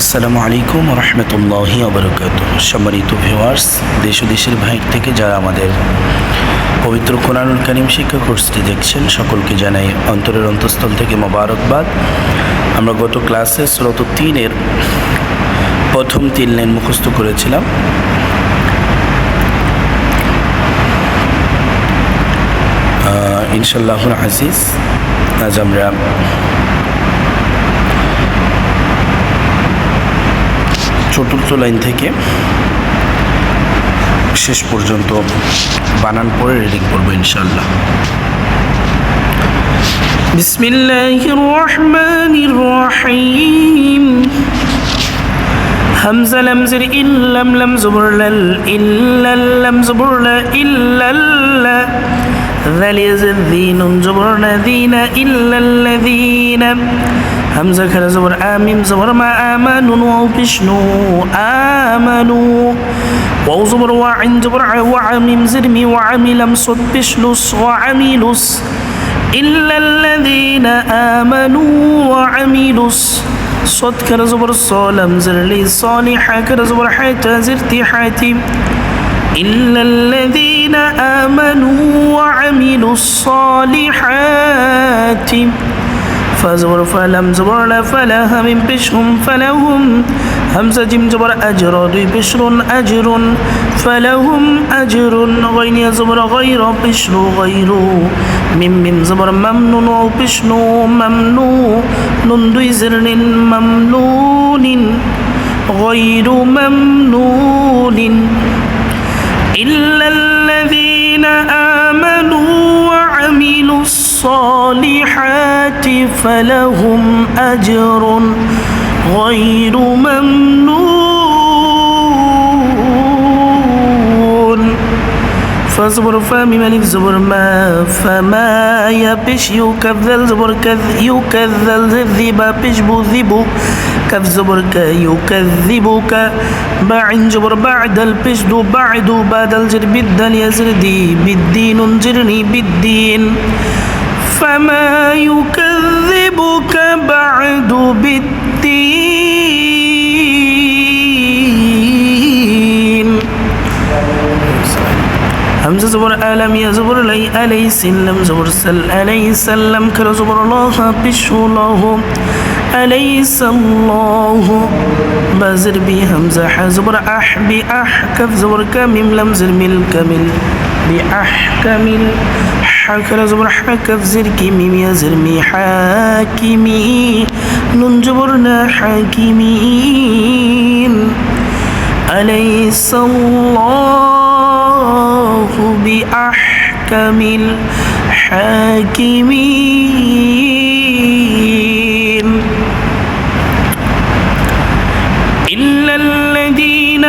আসসালামু আলাইকুম রহমতুল্লাহি ওবরাকাতুহ। সম্মানিত ভিউয়ার্স, দেশ ও দেশের বাইরে থেকে যারা আমাদের পবিত্র কোরআনুল কারীম শিক্ষা কোর্সটি দেখছেন, সকলকে জানাই অন্তরের অন্তঃস্থল থেকে মোবারকবাদ। আমরা গত ক্লাসে সূরা ৩-এর প্রথম ৩ লাইন মুখস্থ করেছিলাম। ইনশাআল্লাহুল আজিজ আজ আমরা চতুর্থ লাইন থেকে শেষ পর্যন্ত বানান পড়ে রিডিং করবো ইনশাআল্লাহ। বিসমিল্লাহির রহমানির রহিম। হামজা লাম জের ইল্লাম লাম জবর লাল ইল্লাল লাম জবর লা ইল্লাল্লা যাল জের দীনুন জবর না দীনা ইল্লাল্লাযীনা হামজা খারা জবর আমিম জবর মা আমানুন ওয়াও বিষ্ণু আমানু ওয়াও জবর ওয়া আইন জবর ওয়া আমিম জের মি ওয়া আমিলাম সদ বিষ্ণুস ওয়া আমিলুস ইল্লাল্লাযীনা আমানু ওয়া আমিলুস صد كر زبر صالم زر لي صالح كر زبر حتى زرتي حاتم إلا الذين آمنوا وعملوا الصالحات فزبر فلم زبر لا فلا هم بشهم فلهم همزة جيم زبر أجر بشر أجر فلهم أجر غين زبر غير بشر غير ميم زبر ممنون وبشنو ممنون نون دوي زر ممنون غير ممنون إلا الذين آمنوا وعملوا الصالحات فلهم أجر غير ممنون فزبر فامي ملك زبر ما فما يبش يكذل زبر كذ يكذل ذبا بشبو ذبو كذ زبر ك يكذبك بعين جبر بعد البشدو بعد بعد الجر بالدل يزردي بالدين جرني بالدين فما يكذبك بعد بالدين همزة زبر ألم يا زبر لي ألي سلم زبر سل ألي سلم كر زبر الله بشو الله أليس الله بزر بي همزة حزبر أح بأح كف زبر كميم لم زر مل كمل بأحكمل حكر زبر حكف زر كميم يا زر مي حاكمي نون جبرنا حاكمين أليس الله بأحكم الحاكمين إلا الذين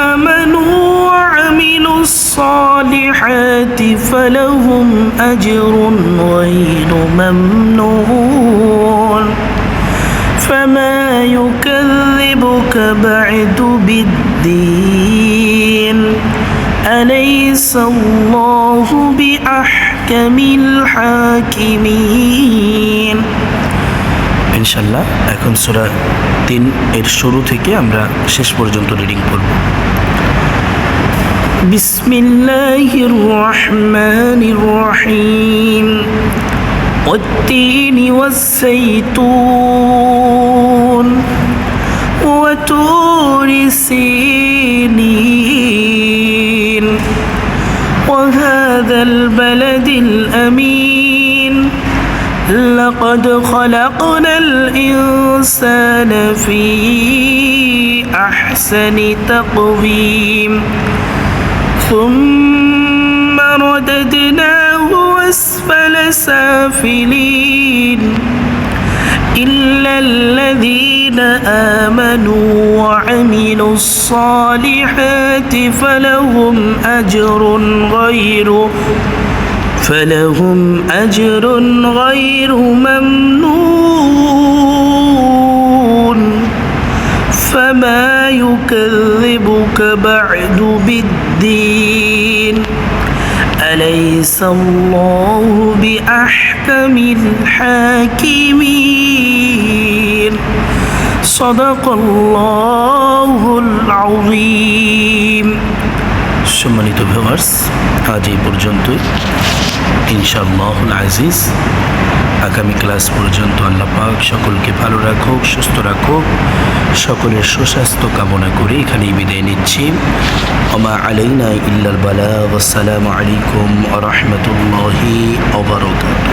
آمنوا وعملوا الصالحات فلهم أجر غير ممنون فما يكذبك بعد بالدين أليس الله بأحكم الحاكمين ইনশাআল্লাহ এখন সূরা ৩ এর শুরু থেকে আমরা শেষ পর্যন্ত রিডিং করব। বিসমিল্লাহির রহমানির রহিম والتين والزيتون وطور سينين وهذا البلد الأمين لقد خلقنا الإنسان في أحسن تقويم ثم رددناه أسفل سافلين إلا الذين آمنوا وعملوا الصالحات فلهم أجر غير ممنون فما يكذبك بعد بالدين أليس الله بأحكم الحاكمين সাদাকাল্লাহুল আযীম। সম্মানিত ভিউয়ার্স, আজ এই পর্যন্তই। ইনশাআল্লাহুল আজিজ আগামী ক্লাস পর্যন্ত আল্লাহ পাক সকলকে ভালো রাখুক, সুস্থ রাখুক, সকলের সুস্বাস্থ্য কামনা করে এখানেই বিদায় নিচ্ছি। ওমা আলাইনা ইল্লাল বালাগ। আসসালামু আলাইকুম ওয়া রাহমাতুল্লাহি ওয়া বারাকাতুহু।